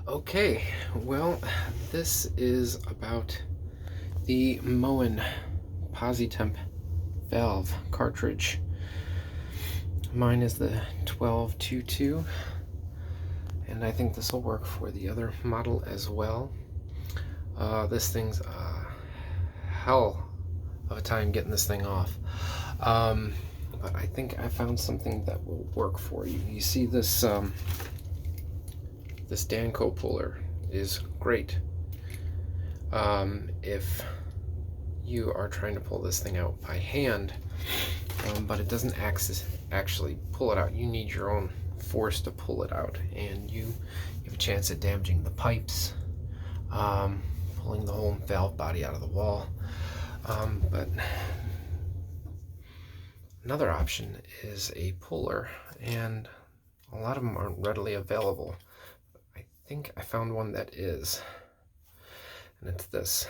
Okay, well, this is about the Moen Positemp valve cartridge. Mine is the 1222, and I think this will work for the other model as well. This thing's a hell of a time getting this thing off. But I think I found something that will work for you. You see this this Danco puller is great if you are trying to pull this thing out by hand, but it doesn't actually pull it out. You need your own force to pull it out, and you have a chance at damaging the pipes, pulling the whole valve body out of the wall. But another option is a puller, and a lot of them aren't readily available. I think I found one that is, and it's this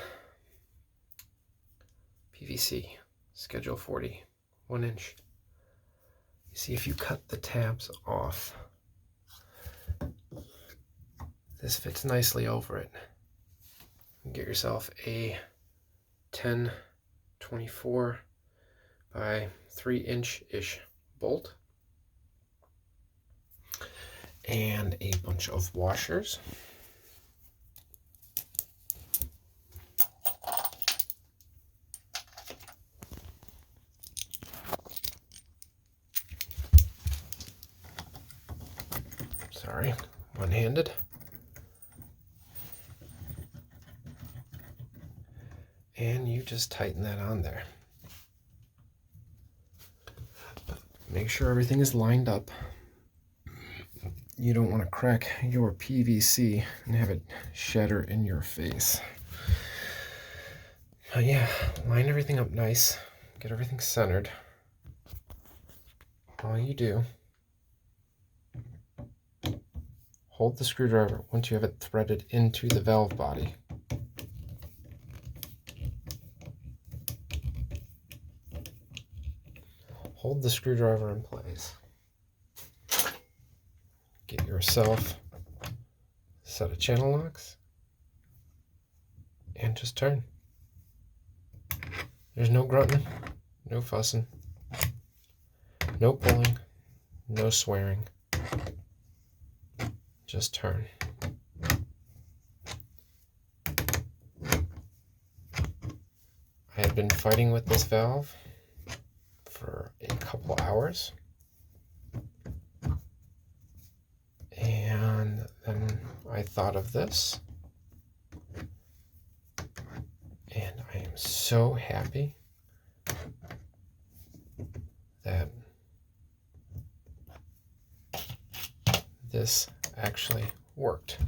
PVC Schedule 40, 1 inch. You see, if you cut the tabs off, this fits nicely over it. You get yourself a 1024 by 3-inch-ish bolt and a bunch of washers. Sorry, one-handed. And you just tighten that on there. Make sure everything is lined up. You don't want to crack your PVC and have it shatter in your face. But yeah, line everything up nice, get everything centered. All you do, hold the screwdriver once you have it threaded into the valve body. Hold the screwdriver in place. Get yourself a set of channel locks and just turn. There's no grunting, no fussing, no pulling, no swearing. Just turn. I had been fighting with this valve for a couple hours, and then I thought of this, and I am so happy that this actually worked.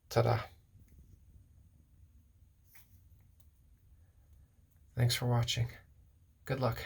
Ta-da! Thanks for watching. Good luck.